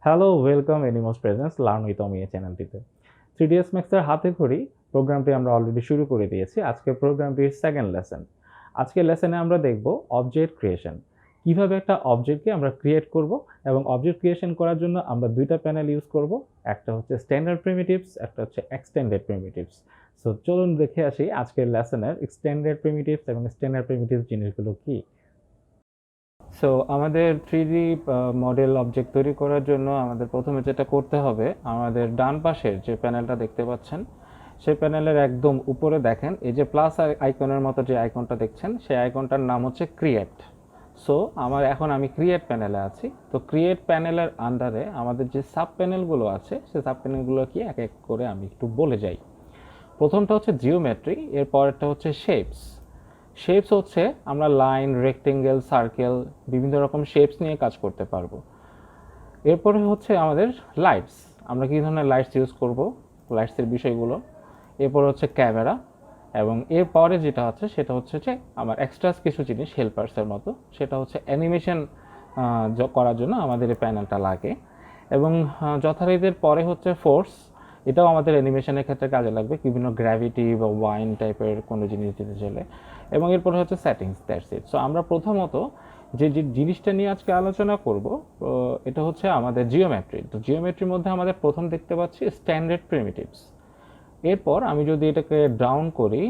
Hello, welcome এনিমোস প্রেজেন্স learn with Omi এই চ্যানেলটিতে। 3ds ম্যাক্সের হাতে খড়ি প্রোগ্রামটি আমরা অলরেডি শুরু করে দিয়েছি। আজকের প্রোগ্রামটির সেকেন্ড লেসন। আজকের লেসনে আমরা দেখব অবজেক্ট ক্রিয়েশন। কিভাবে একটা অবজেক্টকে আমরা ক্রিয়েট করব এবং অবজেক্ট ক্রিয়েশন করার জন্য আমরা দুইটা প্যানেল ইউজ করব। একটা হচ্ছে স্ট্যান্ডার্ড প্রিমিটিভস, একটা হচ্ছে এক্সটেন্ডেড প্রিমিটিভস। সো চলুন দেখে আসি আজকের লেসনের স্ট্যান্ডার্ড প্রিমিটিভস এবং স্ট্যান্ডার্ড প্রিমিটিভস জিনিসগুলো কী। সো আমাদের 3D মডেল অবজেক্ট তৈরি করার জন্য আমাদের প্রথমে যেটা করতে হবে, আমাদের ডান পাশের যে প্যানেলটা দেখতে পাচ্ছেন, সেই প্যানেলের একদম উপরে দেখেন এই যে প্লাস আইকনের মতো যে আইকনটা দেখছেন, সেই আইকনটার নাম হচ্ছে ক্রিয়েট। সো আমি ক্রিয়েট প্যানেলে আছি। তো ক্রিয়েট প্যানেলের আন্ডারে আমাদের যে সাব প্যানেলগুলো আছে, সেই সাব প্যানেলগুলো কি এক এক করে আমি একটু বলে যাই। প্রথমটা হচ্ছে জিওমেট্রি, এর পরেরটা হচ্ছে শেপস। শেপস হচ্ছে আমরা লাইন, রেক্টেঙ্গেল, সার্কেল, বিভিন্ন রকম শেপস নিয়ে কাজ করতে পারবো। এরপরে হচ্ছে আমাদের লাইটস, আমরা কী ধরনের লাইটস ইউজ করব, লাইটসের বিষয়গুলো। এরপর হচ্ছে ক্যামেরা, এবং এরপরে যেটা হচ্ছে সেটা হচ্ছে যে আমার এক্সট্রাস কিছু জিনিস হেল্পার্সের মতো, সেটা হচ্ছে অ্যানিমেশন করার জন্য আমাদের এই প্যানেলটা লাগে। এবং যথারীতির পরে হচ্ছে ফোর্স, এটাও আমাদের অ্যানিমেশনের ক্ষেত্রে কাজে লাগবে, বিভিন্ন গ্র্যাভিটি বা ওয়াইন টাইপের কোনো জিনিস দিতে চলে। এবং এরপর হচ্ছে সেটিংস, দ্যাটস ইট। সো আমরা প্রথমত যে জিনিসটা নিয়ে আজকে আলোচনা করব, এটা হচ্ছে আমাদের জিওমেট্রি। তো জিওমেট্রির মধ্যে আমাদের প্রথম দেখতে পাচ্ছি স্ট্যান্ডার্ড প্রিমিটিভস। এরপর আমি যদি এটাকে ডাউন করি,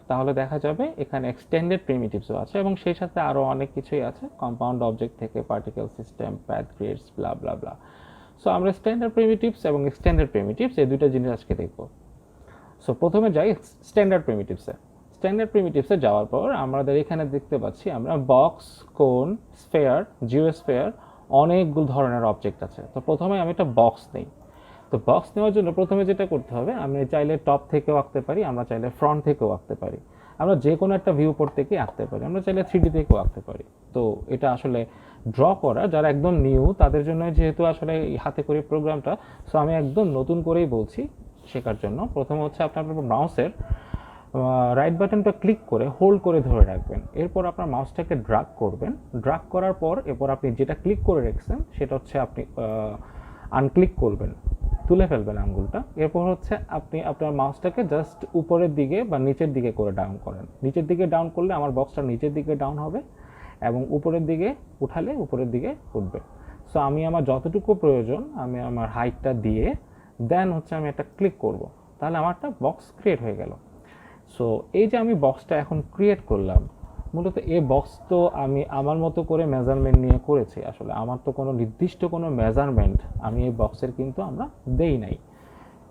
তাহলে দেখা যাবে এখানে এক্সটেন্ডেড প্রিমিটিভসও আছে, এবং সেই সাথে আরও অনেক কিছুই আছে, কম্পাউন্ড অবজেক্ট থেকে পার্টিকেল সিস্টেম, প্যাথ গ্রিডস, ব্লা ব্লা ব্লা। সো আমরা স্ট্যান্ডার্ড প্রিমিটিভস এবং এক্সটেন্ডেড প্রিমিটিভস এই দুইটা জিনিস আজকে দেখব। সো প্রথমে যাই স্ট্যান্ডার্ড প্রিমিটিভসে। স্ট্যান্ডার্ড প্রিমিটিভসে যাওয়ার পর আমাদের এখানে দেখতে পাচ্ছি আমরা বক্স, কোন, স্ফেয়ার, জিওস্ফেয়ার, অনেকগুলো ধরনের অবজেক্ট আছে। তো প্রথমে আমি একটা বক্স নেই। তো বক্স নেওয়ার জন্য প্রথমে যেটা করতে হবে, আমি চাইলে টপ থেকেও আঁকতে পারি, আমরা চাইলে ফ্রন্ট থেকেও আঁকতে পারি, আমরা যে কোনো একটা ভিউ পোর্ট থেকে আঁকতে পারি, আমরা চাইলে 3D থেকেও আঁকতে পারি। তো এটা আসলে ড্র করা যারা একদম নিউ তাদের জন্য, যেহেতু আসলে হাতে করে প্রোগ্রামটা, সো আমি একদম নতুন করেই বলছি শেখার জন্য। প্রথমে হচ্ছে আপনার মাউসের রাইট বাটনটা ক্লিক করে হোল্ড করে ধরে রাখবেন। এরপর আপনার মাউসটাকে ড্রাগ করবেন। ড্রাগ করার পর এরপর আপনি যেটা ক্লিক করে রেখেছেন সেটা হচ্ছে আপনি আনক্লিক করবেন, তুলে ফেলবেন আঙ্গুলটা। এরপর হচ্ছে আপনি আপনার মাউসটাকে জাস্ট উপরের দিকে বা নিচের দিকে করে ডাউন করেন। নিচের দিকে ডাউন করলে আমার বক্সটা নিচের দিকে ডাউন হবে, এবং উপরের দিকে উঠালে উপরের দিকে উঠবে। সো আমি আমার যতটুকু প্রয়োজন আমি আমার হাইটটা দিয়ে দেন হচ্ছে আমি একটা ক্লিক করব, তাহলে আমার একটা বক্স ক্রিয়েট হয়ে গেল। সো এই যে আমি বক্সটা এখন ক্রিয়েট করলাম, মূলত এই বক্স তো আমি আমার মতো করে মেজারমেন্ট নিয়ে করেছি। আসলে আমার তো কোনো নির্দিষ্ট কোনো মেজারমেন্ট আমি এই বক্সের কিন্তু আমরা দেই নাই।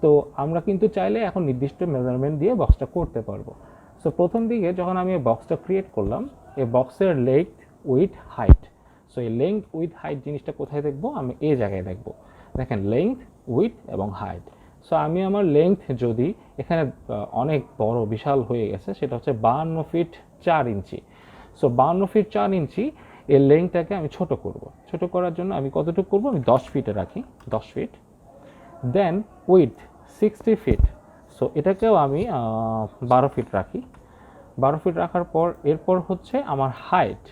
তো আমরা কিন্তু চাইলে এখন নির্দিষ্ট মেজারমেন্ট দিয়ে বক্সটা করতে পারবো। সো প্রথম দিকে যখন আমি এই বক্সটা ক্রিয়েট করলাম, এই বক্সের লেংথ, উইথ, হাইট। সো এই লেংথ, উইথ, হাইট জিনিসটা কোথায় দেখবো, আমি এই জায়গায় দেখবো। দেখেন লেংথ, উইথ এবং হাইট। সো আমি আমার লেংথ যদি এখানে অনেক বড় বিশাল হয়ে গেছে, সেটা হচ্ছে 52 ফিট 4 ইঞ্চি। সো 52 ফিট 4 ইঞ্চি এর লেংথটাকে আমি ছোট করব। ছোট করার জন্য আমি কতটুকু করব, আমি 10 ফিটে রাখি, 10 feet. Then with 60 feet. So এটাকেও আমি 12 ফিট রাখি। 12 ফিট রাখার পর এরপর হচ্ছে আমার হাইট।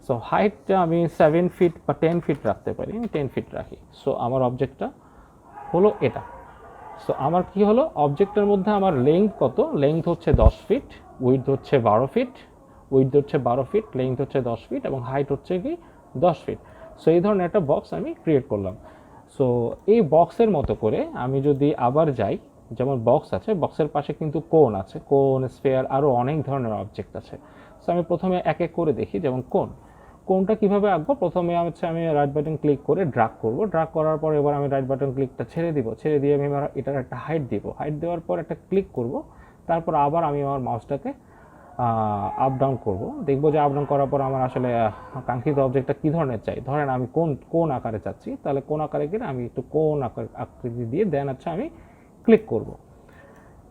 সো হাইটটা আমি 7 ফিট বা 10 ফিট রাখতে পারি, আমি 10 ফিট রাখি। সো আমার অবজেক্টটা হলো এটা। সো আমার কি হলো, অবজেক্টের মধ্যে আমার লেংথ কত, লেংথ হচ্ছে 10 ফিট, উইথ হচ্ছে 12 ফিট, উইথ হচ্ছে 12 ফিট, লেংথ হচ্ছে 10 ফিট এবং হাইট হচ্ছে কি 10 ফিট। সো এই ধরনের একটা বক্স আমি ক্রিয়েট করলাম। সো এই বক্সের মতো করে আমি যদি আবার যাই, যেমন বক্স আছে, বক্সের পাশে কিন্তু কোন আছে, কোন, স্ফেয়ার, আরও অনেক ধরনের অবজেক্ট আছে। সো আমি প্রথমে এক এক করে দেখি। যেমন কোনটা কীভাবে আঁকবো, প্রথমে হচ্ছে আমি রাইট বাটন ক্লিক করে ড্রাগ করব। ড্রাগ করার পর এবার আমি রাইট বাটন ক্লিকটা ছেড়ে দিব, ছেড়ে দিয়ে আমি এটার একটা হাইট দিব। হাইট দেওয়ার পর একটা ক্লিক করব, তারপর আবার আমি আমার মাউসটাকে আপ ডাউন করব। দেখবো যে আপ ডাউন করার পর আমার আসলে কাঙ্ক্ষিত অবজেক্টটা কী ধরনের চাই। ধরেন আমি কোন আকারে চাচ্ছি, তাহলে কোন আকারে গেলে আমি একটু কোন আকৃতি দিয়ে দেন হচ্ছে আমি ক্লিক করব।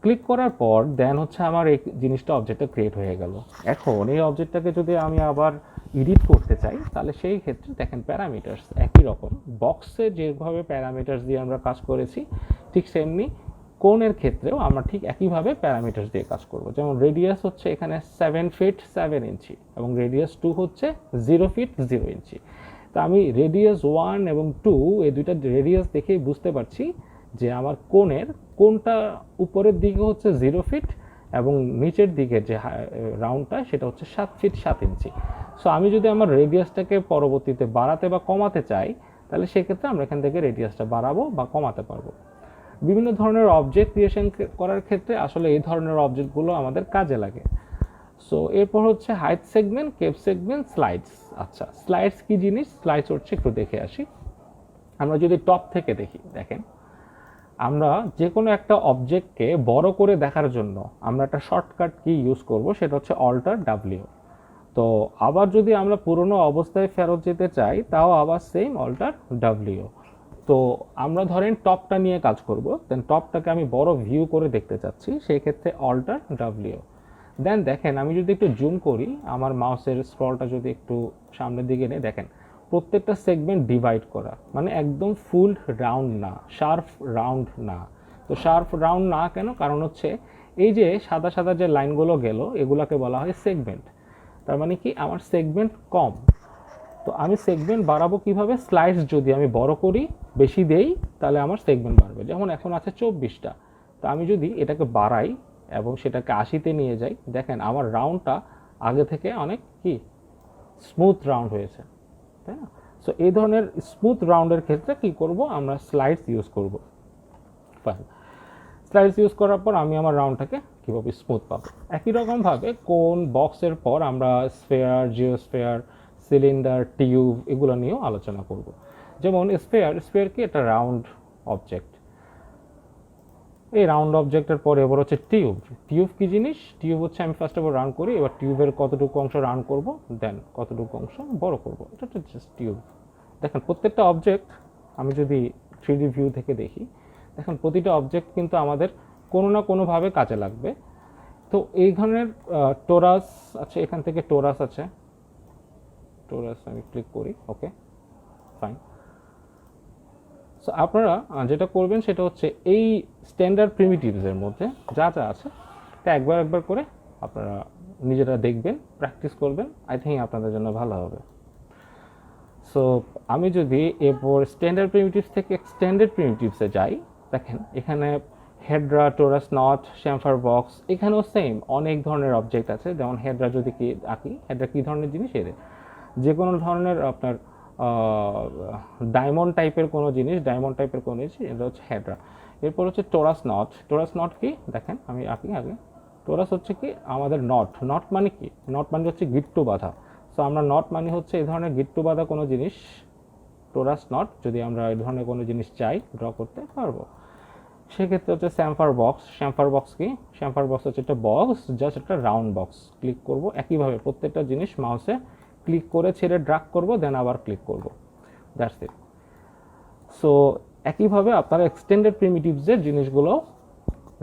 ক্লিক করার পর দেন হচ্ছে আমার এই জিনিসটা অবজেক্টটা ক্রিয়েট হয়ে গেল। এখন এই অবজেক্টটাকে যদি আমি আবার এডিট করতে চাই, তাহলে সেই ক্ষেত্রে দেখেন প্যারামিটার্স একই রকম। বক্সে যেভাবে প্যারামিটার্স দিয়ে আমরা কাজ করেছি, ঠিক সেমনি কোণের ক্ষেত্রেও আমরা ঠিক একইভাবে প্যারামিটার্স দিয়ে কাজ করব। যেমন রেডিয়াস হচ্ছে এখানে 7 ফিট 7 ইঞ্চি এবং রেডিয়াস 2 হচ্ছে 0 ফিট 0 ইঞ্চি। তো আমি রেডিয়াস 1 এবং 2 এই দুইটা রেডিয়াস দেখেই বুঝতে পারছি যে আমার কোণের কোনটা উপরের দিকে হচ্ছে 0 ফিট এবং নিচের দিকে যে রাউন্ডটা সেটা হচ্ছে 7 ফিট 7 ইঞ্চি। সো আমি যদি আমার রেডিয়াসটাকে পরবর্তীতে বাড়াতে বা কমাতে চাই তাহলে সেক্ষেত্রে আমরা এখান থেকে রেডিয়াসটা বাড়াবো বা কমাতে পারবো। বিভিন্ন ধরনের অবজেক্ট ক্রিয়েশন করার ক্ষেত্রে আসলে এই ধরনের অবজেক্টগুলো আমাদের কাজে লাগে। সো এরপর হচ্ছে হাইট সেগমেন্ট, কেপ সেগমেন্ট, স্লাইডস। আচ্ছা, স্লাইডস কি জিনিস? স্লাইডস হচ্ছে, একটু দেখে আসি। আমরা যদি টপ থেকে দেখি, দেখেন আমরা যে কোনো একটা অবজেক্টকে বড় করে দেখার জন্য আমরা একটা শর্টকাট কি ইউজ করব, সেটা হচ্ছে অল্টার ডাব্লিউ। তো আবার যদি আমরা পুরনো অবস্থায় ফেরত যেতে চাই তাও আবার সেম অল্টার ডাব্লিউ। তো আমরা ধরেন টপটা নিয়ে কাজ করব, দেন টপটাকে আমি বড় ভিউ করে দেখতে চাচ্ছি, সেই ক্ষেত্রে অল্টার ডাব্লিউ। দেন দেখেন আমি যদি একটু জুম করি, আমার মাউসের স্ক্রলটা যদি একটু সামনের দিকে নেই, দেখেন প্রত্যেকটা সেগমেন্ট ডিভাইড করা, মানে একদম ফুল রাউন্ড না, শার্প রাউন্ড না। তো শার্প রাউন্ড না কেন? কারণ হচ্ছে এই যে সাদা সাদা যে লাইনগুলো গেল এগুলাকে বলা হয় সেগমেন্ট। তার মানে কি আমার সেগমেন্ট কম। তো আমি সেগমেন্ট বাড়াবো কিভাবে? স্লাইডস যদি আমি বড় করি, বেশি দেই, তাহলে আমার সেগমেন্ট বাড়বে। যেমন এখন আছে 24টা, তো আমি যদি এটাকে বাড়াই এবং সেটাকে 80-তে নিয়ে যাই, দেখেন আমার রাউন্ডটা আগে থেকে অনেক কি স্মুথ রাউন্ড হয়েছে, তাই না? সো এই ধরনের স্মুথ রাউন্ডের ক্ষেত্রে কি করব? আমরা স্লাইডস ইউজ করব। ফাইন, স্লাইডস ইউজ করার পর আমি আমার রাউন্ডটাকে কীভাবে স্মুথ পাবো। একই রকমভাবে কোন বক্সের পর আমরা স্ফেয়ার, জিওস্ফেয়ার, সিলিন্ডার, টিউব এগুলো নিয়েও আলোচনা করব। যেমন স্ফেয়ার কি? একটা রাউন্ড অবজেক্ট। এই রাউন্ড অবজেক্টের পরে এবার হচ্ছে টিউব। টিউব কি জিনিস? টিউব হচ্ছে আমি ফার্স্ট অফ অল রান করি, এবার টিউবের কতটুকু অংশ রান করব, দেন কতটুকু অংশ বড় করব, এটা হচ্ছে জাস্ট টিউব। দেখেন প্রত্যেকটা অবজেক্ট আমি যদি 3D ভিউ থেকে দেখি, দেখেন প্রতিটা অবজেক্ট কিন্তু আমাদের কোনো না কোনোভাবে কাজে লাগবে। তো এই ধরনের টোরাস আছে, এখান থেকে টোরাস আছে, টোরাস আমি ক্লিক করি, ওকে ফাইন। সো আপনারা যেটা করবেন সেটা হচ্ছে এই স্ট্যান্ডার্ড প্রিমিটিভসের মধ্যে যা যা আছে তা একবার একবার করে আপনারা নিজেরা দেখবেন, প্র্যাকটিস করবেন, আই থিঙ্ক আপনাদের জন্য ভালো হবে। সো আমি যদি এরপর স্ট্যান্ডার্ড প্রিমিটিভস থেকে এক্সটেন্ডেড প্রিমিটিভসে যাই, দেখেন এখানে হেড্রা, টোরাস নট, চ্যাম্ফার বক্স, এখানেও সেম অনেক ধরনের অবজেক্ট আছে। যেমন হেড্রা যদি কি আঁকি, হেড্রা কী ধরনের জিনিস? এদের যে কোনো ধরনের আপনার ডায়মন্ড টাইপের কোনো জিনিস, এটা হচ্ছে হেড্রা। এরপর হচ্ছে টোরাস নট। টোরাস নট কি? দেখেন আমি আঁকি আগে। টোরাস হচ্ছে কি আমাদের নট। নট মানে কি? নট মানে হচ্ছে গিট্টু বাঁধা। সো আমরা নট মানে হচ্ছে এই ধরনের গিট্টু বাঁধা কোনো জিনিস, টোরাস নট যদি আমরা এই ধরনের কোনো জিনিস চাই ড্র করতে পারবো। সেক্ষেত্রে হচ্ছে চ্যাম্ফার বক্স। চ্যাম্ফার বক্স কি? চ্যাম্ফার বক্স হচ্ছে একটা বক্স, জাস্ট একটা রাউন্ড বক্স। ক্লিক করব, একইভাবে প্রত্যেকটা জিনিস মাউসে ক্লিক করে ছেড়ে ড্র্যাগ করব, দেন আবার ক্লিক করব, দ্যাটস ইট। সো একইভাবে আপনারা এক্সটেন্ডেড প্রিমিটিভসের জিনিসগুলো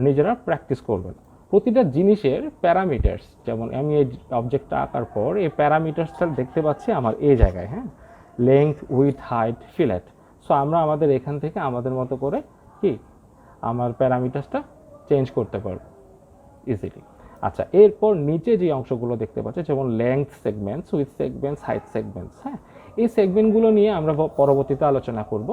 নিজেরা প্র্যাকটিস করবেন। প্রতিটা জিনিসের প্যারামিটার্স, যেমন আমি এই অবজেক্টটা আঁকার পর এই প্যারামিটার্সটা দেখতে পাচ্ছি আমার এই জায়গায়, হ্যাঁ, length, with, height, fillet. So আমরা আমাদের এখান থেকে আমাদের মতো করে কি আমার প্যারামিটার্সটা চেঞ্জ করতে পারবো ইজিলি। আচ্ছা, এরপর নিচে যে অংশগুলো দেখতে পাচ্ছি, যেমন length segments, with segments, height segments, হ্যাঁ, এই সেগমেন্টগুলো নিয়ে আমরা পরবর্তীতে আলোচনা করব।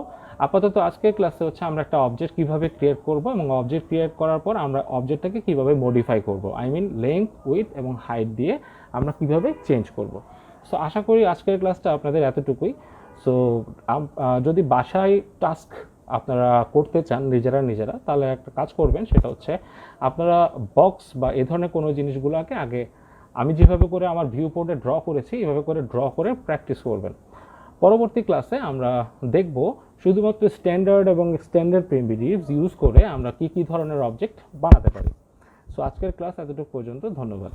আপাতত আজকের ক্লাসে হচ্ছে আমরা একটা অবজেক্ট কীভাবে ক্রিয়েট করব এবং অবজেক্ট ক্রিয়েট করার পর আমরা অবজেক্টটাকে কীভাবে মডিফাই করব, আই মিন লেংথ, উইথ এবং হাইট দিয়ে আমরা কীভাবে চেঞ্জ করব। সো আশা করি আজকের ক্লাসটা আপনাদের এতটুকুই। সো যদি বাসায় টাস্ক আপনারা করতে চান নিজেরা, তাহলে একটা কাজ করবেন, সেটা হচ্ছে আপনারা বক্স বা এই ধরনের কোনো জিনিসগুলোকে আগে আমি যেভাবে করে আমার ভিউ পোর্টে ড্র করেছি এভাবে করে ড্র করে প্র্যাকটিস করবেন। পরবর্তী ক্লাসে আমরা দেখব শুধুমাত্র স্ট্যান্ডার্ড এবং এক্সটেন্ডেড প্রিমিটিভস ইউজ করে আমরা কী কী ধরনের অবজেক্ট বানাতে পারি। সো আজকের ক্লাস এতটুকু পর্যন্ত, ধন্যবাদ।